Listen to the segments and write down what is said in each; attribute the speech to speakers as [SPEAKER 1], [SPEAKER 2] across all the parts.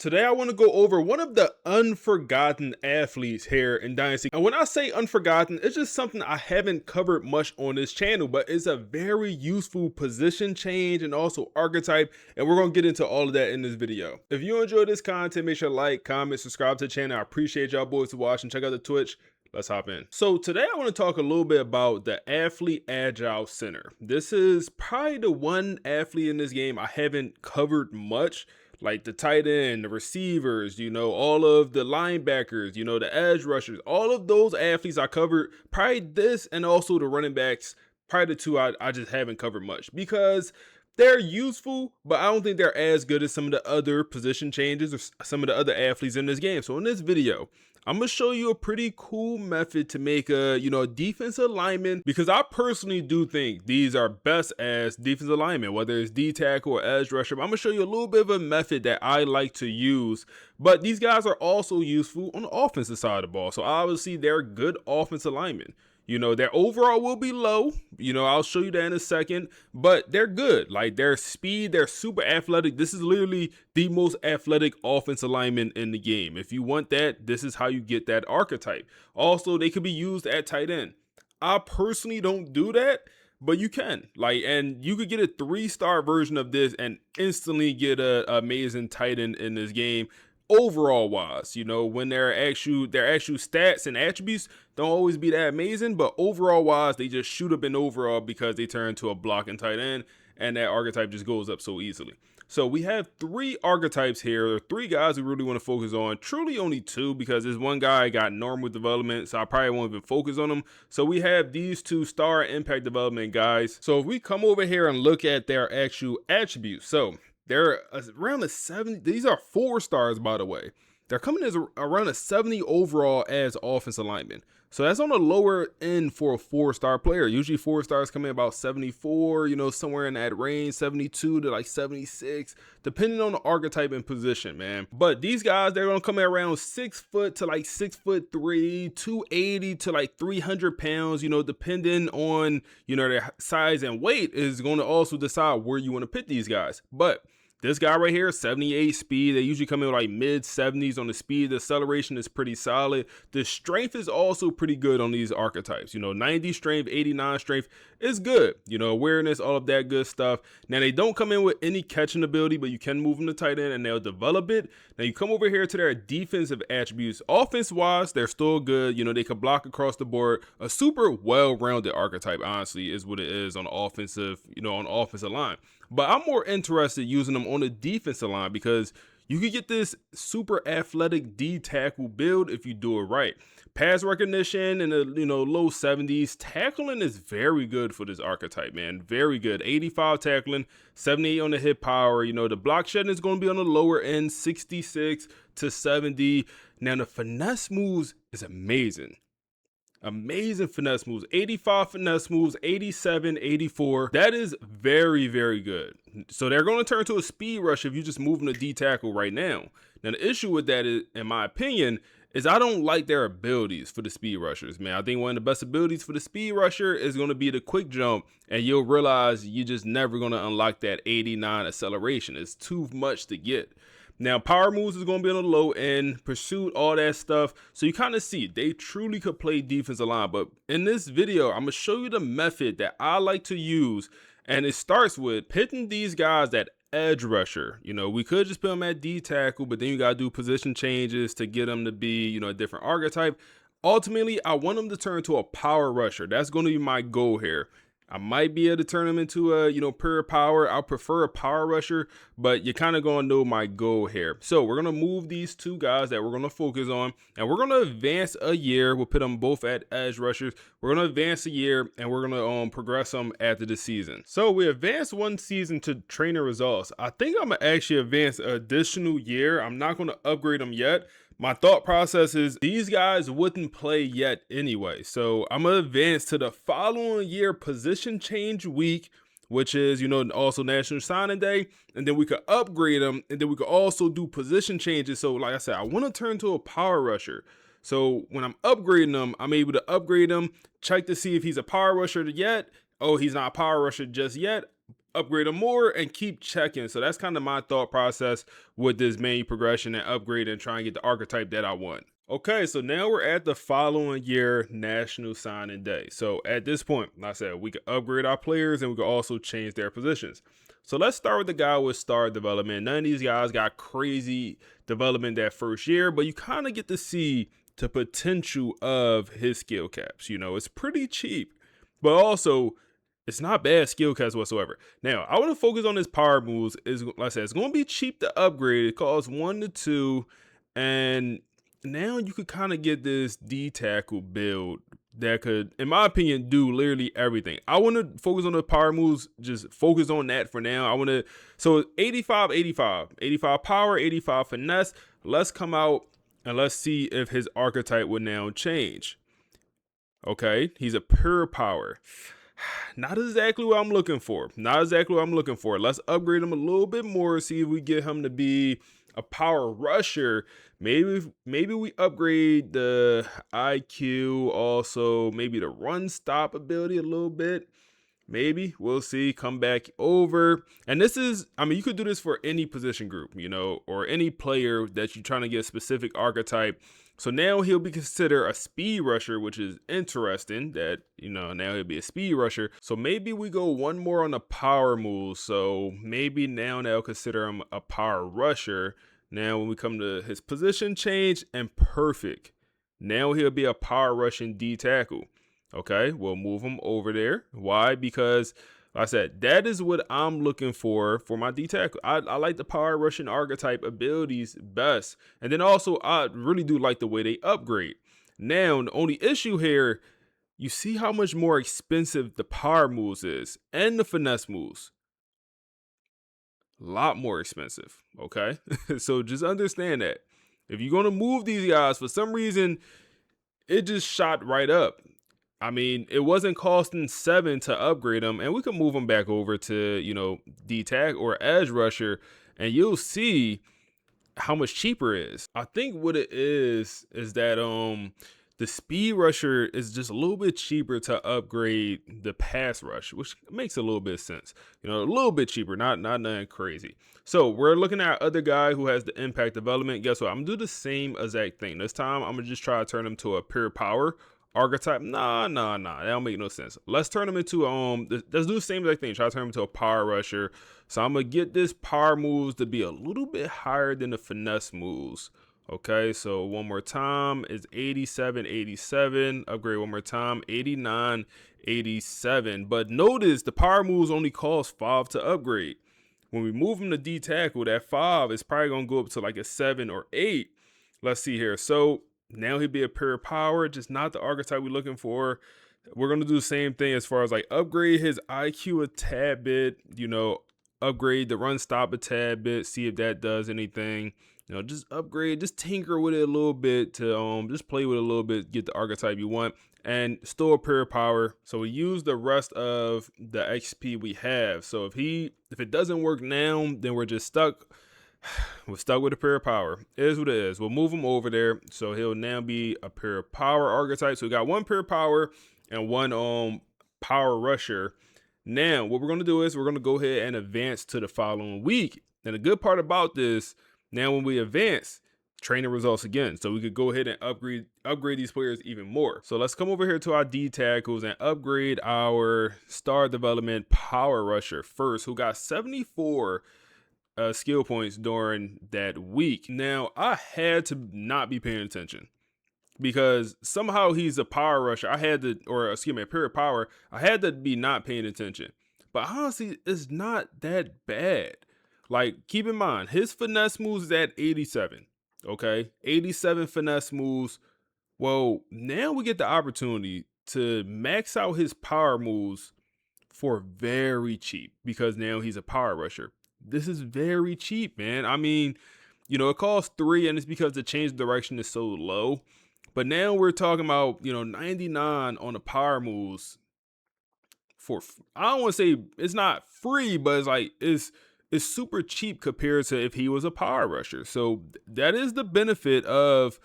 [SPEAKER 1] Today, I want to go over one of the unforgotten athletes here in Dynasty. And when I say unforgotten, it's just something I haven't covered much on this channel, but it's a very useful position change and also archetype. And we're going to get into all of that in this video. If you enjoy this content, make sure to like, comment, subscribe to the channel. I appreciate y'all boys for watching. Check out the Twitch. Let's hop in. So today I want to talk a little bit about the athlete agile center. This is probably the one athlete in this game I haven't covered much. Like the tight end, the receivers, all of the linebackers, the edge rushers, all of those athletes I covered. Probably this and also the running backs, probably the two I just haven't covered much because they're useful, but I don't think they're as good as some of the other position changes or some of the other athletes in this game. So in this video, I'm going to show you a pretty cool method to make a defensive lineman, because I personally do think these are best as defensive linemen, whether it's D tackle or edge rusher. But I'm going to show you a little bit of a method that I like to use, but these guys are also useful on the offensive side of the ball. So obviously they're good offensive linemen. Their overall will be low. I'll show you that in a second, but they're good. Like their speed, they're super athletic. This is literally the most athletic offensive lineman in the game. If you want that, this is how you get that archetype. Also, they could be used at tight end. I personally don't do that, but you can. And you could get a 3-star version of this and instantly get an amazing tight end in this game. Overall wise, when their actual stats and attributes don't always be that amazing, but overall wise, they just shoot up in overall because they turn into a blocking tight end, and that archetype just goes up so easily. So we have 3 archetypes here, 3 guys we really want to focus on. Truly only 2, because this one guy got normal development, so I probably won't even focus on him. So we have these 2 star impact development guys. So if we come over here and look at their actual attributes, so they're around a 70. These are 4 stars, by the way. They're coming as around a 70 overall as offensive linemen. So that's on the lower end for a 4-star player. Usually 4 stars come in about 74, somewhere in that range, 72 to like 76, depending on the archetype and position, man. But these guys, they're going to come in around 6 foot to like 6'3", 280 to like 300 pounds, depending on, their size and weight is going to also decide where you want to put these guys. But this guy right here, 78 speed. They usually come in with like mid 70s on the speed. The acceleration is pretty solid. The strength is also pretty good on these archetypes. 90 strength, 89 strength is good. Awareness, all of that good stuff. Now, they don't come in with any catching ability, but you can move them to tight end and they'll develop it. Now, you come over here to their defensive attributes. Offense-wise, they're still good. They can block across the board. A super well-rounded archetype, honestly, is what it is on the offensive, on the offensive line. But I'm more interested using them on the defensive line because you could get this super athletic D tackle build if you do it right. Pass recognition in the low 70s. Tackling is very good for this archetype, man. Very good. 85 tackling, 78 on the hit power. The block shedding is going to be on the lower end, 66 to 70. Now the finesse moves is amazing. Amazing finesse moves. 85 finesse moves, 87, 84. That is very, very good. So they're going to turn to a speed rush if you just move them to D tackle right now. Now the issue with that is, in my opinion, is I don't like their abilities for the speed rushers, man. I think one of the best abilities for the speed rusher is going to be the quick jump, and you'll realize you're just never going to unlock that 89 acceleration. It's too much to get. Now, power moves is going to be on the low end, pursuit, all that stuff. So you kind of see they truly could play defensive line. But in this video, I'm going to show you the method that I like to use. And it starts with pitting these guys at edge rusher. We could just put them at D tackle, but then you got to do position changes to get them to be, a different archetype. Ultimately, I want them to turn to a power rusher. That's going to be my goal here. I might be able to turn them into a, pure power. I prefer a power rusher, but you're kind of going to know my goal here. So we're going to move these 2 guys that we're going to focus on, and we're going to advance a year. We'll put them both at edge rushers. We're going to advance a year, and we're going to progress them after the season. So we advanced 1 season to trainer results. I think I'm going to actually advance an additional year. I'm not going to upgrade them yet. My thought process is these guys wouldn't play yet anyway. So I'm going to advance to the following year position change week, which is, also National Signing Day. And then we could upgrade them. And then we could also do position changes. So like I said, I want to turn to a power rusher. So when I'm upgrading them, I'm able to upgrade them, check to see if he's a power rusher yet. Oh, he's not a power rusher just yet. upgrade them more and keep checking. So that's kind of my thought process with this menu progression and upgrade and try and get the archetype that I want. Okay, so now we're at the following year National Signing Day. So at this point, like I said, we can upgrade our players and we can also change their positions. So let's start with the guy with star development. None of these guys got crazy development that first year, but you kind of get to see the potential of his skill caps. You know, it's pretty cheap, but also it's not bad skill caps whatsoever. Now, I want to focus on his power moves. Is like I said, it's going to be cheap to upgrade. It costs 1 to 2, and now you could kind of get this D tackle build that could, in my opinion, do literally everything. I want to focus on the power moves, just focus on that for now. I want to, so 85, 85, 85 power, 85 finesse. Let's come out and let's see if his archetype would now change. Okay, he's a pure power. Not exactly what I'm looking for. Not exactly what I'm looking for. Let's upgrade him a little bit more, see if we get him to be a power rusher. Maybe we upgrade the IQ, also maybe the run stop ability a little bit. Maybe we'll see. Come back over. And this is, I mean, you could do this for any position group, you know, or any player that you're trying to get a specific archetype. So now he'll be considered a speed rusher, which is interesting that, you know, now he'll be a speed rusher. So maybe we go one more on the power move. So maybe now they'll consider him a power rusher. Now when we come to his position change, and perfect. Now he'll be a power rushing D tackle. Okay, we'll move him over there. Why? Because like I said, that is what I'm looking for my D tackle. I like the power rushing archetype abilities best. And then also, I really do like the way they upgrade. Now, the only issue here, you see how much more expensive the power moves is and the finesse moves. A lot more expensive, okay? So just understand that. If you're going to move these guys, for some reason, it just shot right up. I mean, it wasn't costing 7 to upgrade them, and we can move them back over to, you know, D-Tag or Edge Rusher, and you'll see how much cheaper it is. I think what it is that the Speed Rusher is just a little bit cheaper to upgrade the Pass Rush, which makes a little bit of sense. You know, a little bit cheaper, not nothing crazy. So we're looking at other guy who has the impact development. Guess what? I'm gonna do the same exact thing. This time I'm gonna just try to turn him to a pure power archetype. Nah, that don't make no sense. Let's turn him into let's do the same exact thing. Try to turn him into a power rusher. So I'm gonna get this power moves to be a little bit higher than the finesse moves. Okay, so one more time is 87, 87. Upgrade one more time, 89, 87. But notice the power moves only cost 5 to upgrade. When we move him to D tackle, that 5 is probably gonna go up to like a 7 or 8. Let's see here. So now he'd be a pure power, just not the archetype we're looking for. We're going to do the same thing as far as like upgrade his IQ a tad bit, you know, upgrade the run stop a tad bit, see if that does anything. You know, just upgrade, just tinker with it a little bit to just play with it a little bit, get the archetype you want, and still a pure power. So we use the rest of the XP we have. So if it doesn't work now, then we're just stuck. We're stuck with a pure power. It is what it is. We'll move him over there. So he'll now be a pure power archetype. So we got one pure power and one power rusher. Now what we're going to do is we're going to go ahead and advance to the following week. And the good part about this, now when we advance, training results again. So we could go ahead and upgrade these players even more. So let's come over here to our D tackles and upgrade our star development power rusher first, who got 74 skill points during that week. Now I had to not be paying attention because somehow he's a power rusher. A pure power. I had to be not paying attention, but honestly, it's not that bad. Like, keep in mind, his finesse moves is at 87. Okay, 87 finesse moves. Well, now we get the opportunity to max out his power moves for very cheap because now he's a power rusher. This is very cheap, man. I mean, you know, it costs 3 and it's because the change direction is so low. But now we're talking about, you know, 99 on the power moves for, I don't want to say it's not free, but it's like, it's super cheap compared to if he was a power rusher. So that is the benefit of,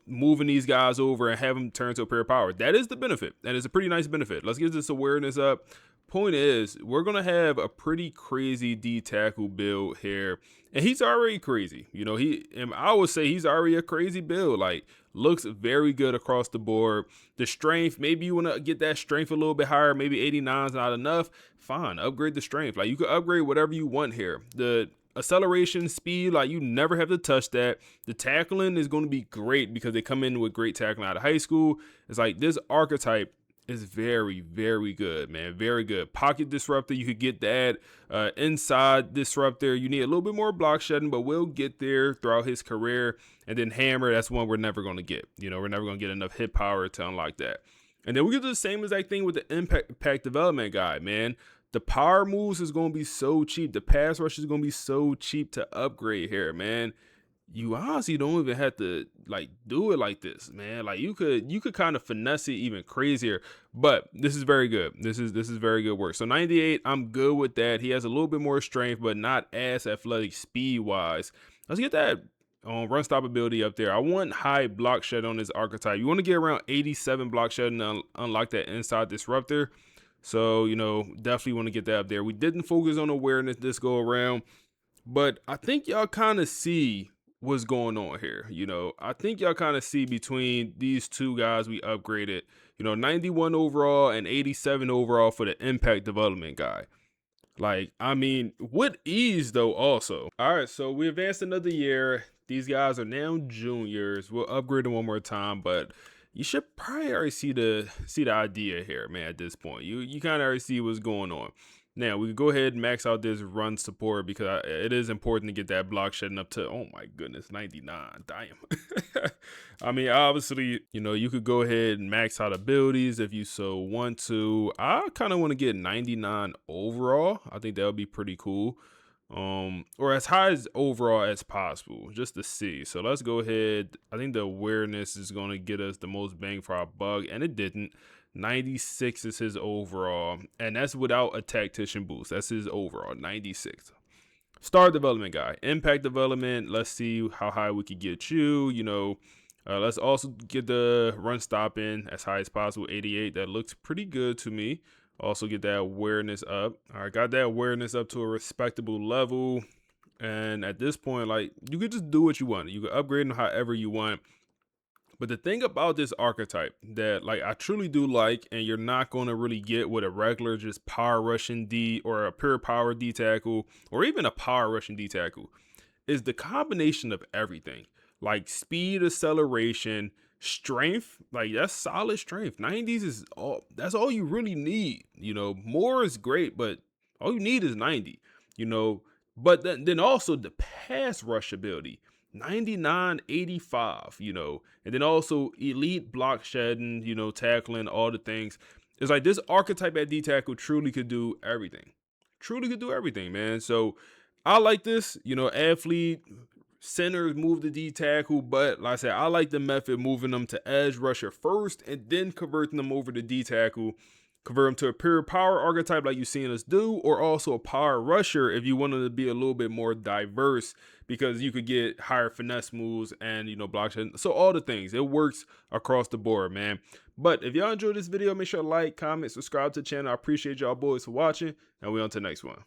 [SPEAKER 1] moving these guys over and have them turn to a pair of power. That is the benefit. That is a pretty nice benefit. Let's get this awareness up. Point is, we're going to have a pretty crazy D tackle build here. And he's already crazy. I would say he's already a crazy build. Like, looks very good across the board. The strength, maybe you want to get that strength a little bit higher. Maybe 89 is not enough. Fine, upgrade the strength. Like, you can upgrade whatever you want here. The acceleration, speed, like, you never have to touch that. The tackling is going to be great because they come in with great tackling out of high school. It's like this archetype is very, very good, man. Very good. Pocket disruptor, you could get that. Inside disruptor, you need a little bit more block shedding, but we'll get there throughout his career. And then hammer, that's one we're never going to get. We're never going to get enough hit power to unlock that. And then we get the same exact thing with the impact development guy, man. The power moves is going to be so cheap. The pass rush is going to be so cheap to upgrade here, man. You honestly don't even have to do it like this, man. Like, you could kind of finesse it even crazier, but this is very good. This is very good work. So 98, I'm good with that. He has a little bit more strength, but not as athletic speed wise. Let's get that run stoppability up there. I want high block shed on this archetype. You want to get around 87 block shed and unlock that inside disruptor. So, definitely want to get that up there. We didn't focus on awareness this go around, but I think y'all kind of see what's going on here. I think y'all kind of see between these two guys we upgraded, 91 overall and 87 overall for the impact development guy. Like, I mean, with ease though also. All right, so we advanced another year. These guys are now juniors. We'll upgrade them one more time, but you should probably already see the idea here, man. At this point, you kind of already see what's going on. Now, we can go ahead and max out this run support because it is important to get that block shedding up to, oh my goodness, 99. Damn. I mean, obviously, you could go ahead and max out abilities if you so want to. I kind of want to get 99 overall. I think that would be pretty cool. Or as high as overall as possible, just to see. So let's go ahead. I think the awareness is going to get us the most bang for our buck, and it didn't. 96 is his overall, and that's without a tactician boost. That's his overall, 96. Star development guy, impact development. Let's see how high we could get you. Let's also get the run stopping as high as possible, 88. That looks pretty good to me. Also get that awareness up. All right, got that awareness up to a respectable level. And at this point, like, you could just do what you want. You can upgrade them however you want. But the thing about this archetype that, like, I truly do like, and you're not going to really get with a regular just power rushing D or a pure power D tackle or even a power rushing D tackle, is the combination of everything. Like speed, acceleration, strength. Like, that's solid strength. 90s is that's all you really need. More is great, but all you need is 90. But then also the pass rush ability. 99, 85, and then also elite block shedding, tackling, all the things. It's like this archetype at D tackle truly could do everything. Truly could do everything, man. So I like this, athlete, centers move the D tackle, but like I said, I like the method moving them to edge rusher first and then converting them over to D tackle. Convert them to a pure power archetype like you've seen us do, or also a power rusher if you wanted to be a little bit more diverse, because you could get higher finesse moves and, block shedding. So all the things, it works across the board, man. But if y'all enjoyed this video, make sure to like, comment, subscribe to the channel. I appreciate y'all boys for watching, and we on to the next one.